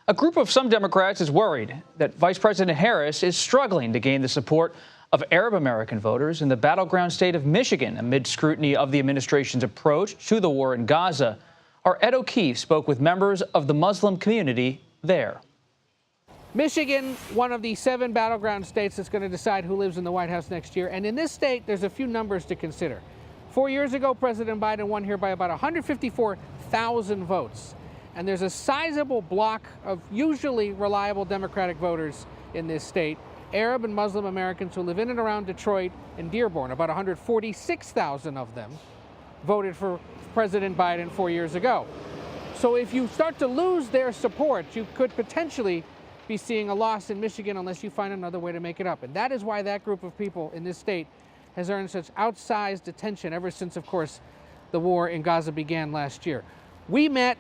A group of some Democrats is worried that Vice President Harris is struggling to gain the support of Arab American voters in the battleground state of Michigan amid scrutiny of the administration's approach to the war in Gaza. Our Ed O'Keefe spoke with members of the Muslim community there. Michigan, one of the 7 battleground states that's going to decide who lives in the White House next year. And in this state, there's a few numbers to consider. 4 years ago, President Biden won here by about 154,000 votes. And there's a sizable block of usually reliable Democratic voters in this state, Arab and Muslim Americans who live in and around Detroit and Dearborn. About 146,000 of them voted for President Biden 4 years ago. So if you start to lose their support, you could potentially be seeing a loss in Michigan unless you find another way to make it up. And that is why that group of people in this state has earned such outsized attention ever since, of course, the war in Gaza began last year. We met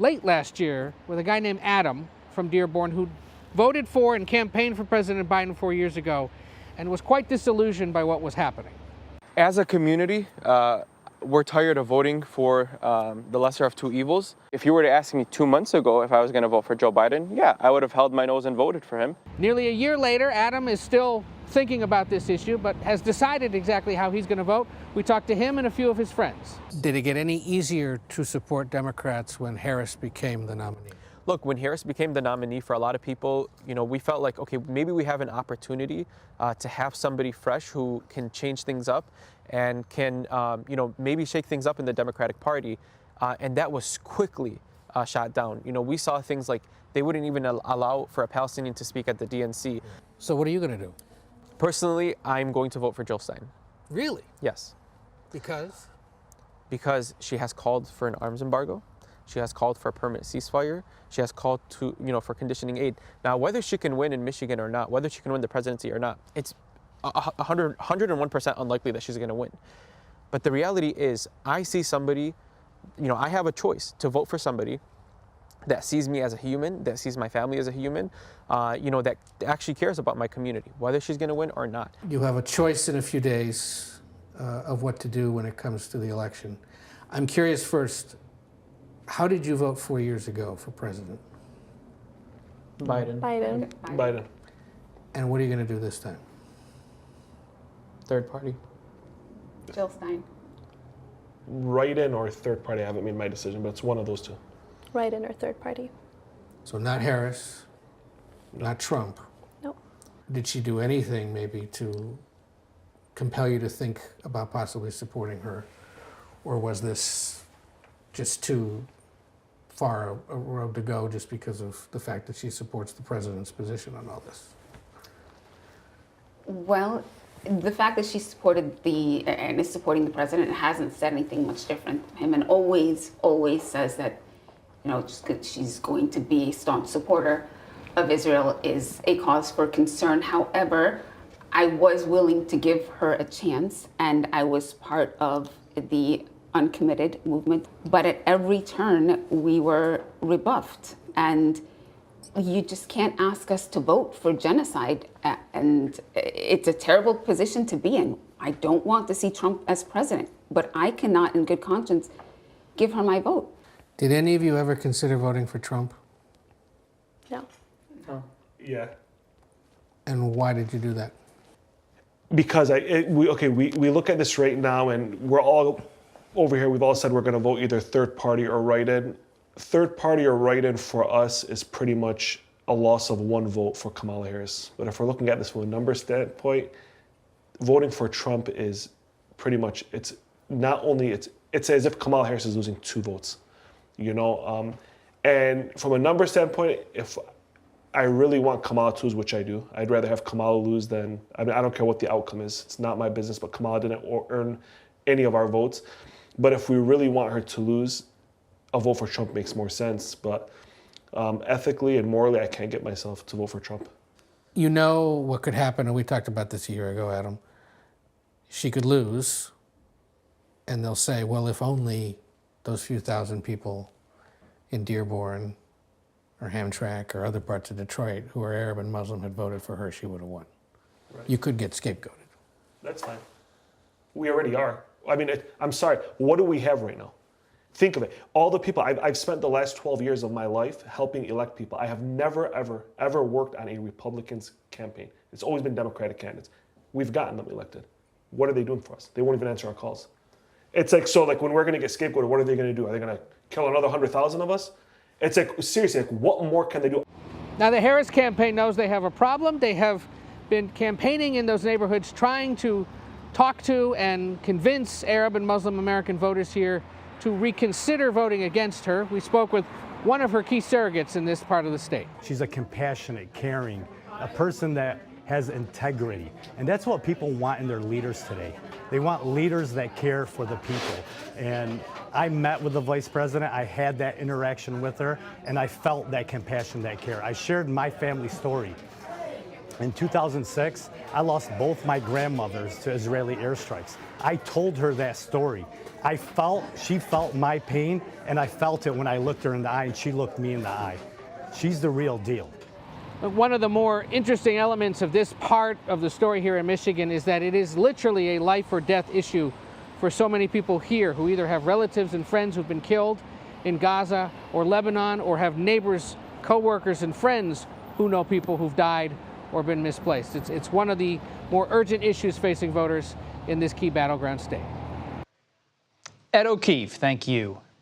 late last year with a guy named Adam from Dearborn who voted for and campaigned for President Biden 4 years ago and was quite disillusioned by what was happening. As a community, we're tired of voting for the lesser of two evils. If you were to ask me 2 months ago if I was going to vote for Joe Biden, yeah, I would have held my nose and voted for him. Nearly a year later, Adam is still thinking about this issue, but has decided exactly how he's going to vote. We talked to him and a few of his friends. Did it get any easier to support Democrats when Harris became the nominee? Look, when Harris became the nominee, for a lot of people, we felt like, okay, maybe we have an opportunity to have somebody fresh who can change things up and can, maybe shake things up in the Democratic Party. And that was quickly shot down. We saw things like they wouldn't even allow for a Palestinian to speak at the DNC. So what are you going to do? Personally, I'm going to vote for Jill Stein. Really? Yes. Because? Because she has called for an arms embargo. She has called for a permanent ceasefire. She has called to, for conditioning aid. Now, whether she can win in Michigan or not, whether she can win the presidency or not, it's 101% unlikely that she's going to win. But the reality is, I see somebody, I have a choice to vote for somebody that sees me as a human, that sees my family as a human, that actually cares about my community, whether she's going to win or not. You have a choice in a few days of what to do when it comes to the election. I'm curious first, how did you vote 4 years ago for president? Biden. And what are you going to do this time? Third party. Jill Stein. Write-in or third party, I haven't made my decision, but it's one of those two. Write-in or third party. So not Harris, not Trump. No. Did she do anything maybe to compel you to think about possibly supporting her? Or was this just too far a road to go just because of the fact that she supports the president's position on all this? Well, the fact that she supported and is supporting the president hasn't said anything much different from him, and always says that, just because she's going to be a staunch supporter of Israel is a cause for concern. However, I was willing to give her a chance, and I was part of the uncommitted movement. But at every turn, we were rebuffed. And you just can't ask us to vote for genocide. And it's a terrible position to be in. I don't want to see Trump as president, but I cannot, in good conscience, give her my vote. Did any of you ever consider voting for Trump? No. Yeah. And why did you do that? Because we look at this right now, and we're all over here. We've all said we're going to vote either third party or write-in. Third party or write-in for us is pretty much a loss of 1 vote for Kamala Harris. But if we're looking at this from a numbers standpoint, voting for Trump is pretty much, it's as if Kamala Harris is losing 2 votes, and from a number standpoint, if I really want Kamala to lose, which I do, I'd rather have Kamala lose than, I don't care what the outcome is. It's not my business, but Kamala didn't earn any of our votes. But if we really want her to lose, a vote for Trump makes more sense. But ethically and morally, I can't get myself to vote for Trump. You know what could happen, and we talked about this a year ago, Adam. She could lose, and they'll say, well, if only those few thousand people in Dearborn or Hamtramck or other parts of Detroit who are Arab and Muslim had voted for her, she would have won. Right. You could get scapegoated. That's fine. We already are. I mean, I'm sorry, what do we have right now? Think of it. All the people, I've spent the last 12 years of my life helping elect people. I have never, ever, ever worked on a Republican's campaign. It's always been Democratic candidates. We've gotten them elected. What are they doing for us? They won't even answer our calls. It's like, so like when we're going to get scapegoated, what are they going to do? Are they going to kill another 100,000 of us? It's like, seriously, like what more can they do? Now, the Harris campaign knows they have a problem. They have been campaigning in those neighborhoods, trying to talk to and convince Arab and Muslim American voters here to reconsider voting against her. We spoke with one of her key surrogates in this part of the state. She's a compassionate, caring, a person that has integrity. And that's what people want in their leaders today. They want leaders that care for the people. And I met with the vice president, I had that interaction with her, and I felt that compassion, that care. I shared my family story. In 2006, I lost both my grandmothers to Israeli airstrikes. I told her that story. She felt my pain, and I felt it when I looked her in the eye and she looked me in the eye. She's the real deal. One of the more interesting elements of this part of the story here in Michigan is that it is literally a life or death issue for so many people here who either have relatives and friends who've been killed in Gaza or Lebanon, or have neighbors, co-workers, and friends who know people who've died or been misplaced. It's one of the more urgent issues facing voters in this key battleground state. Ed O'Keefe, thank you.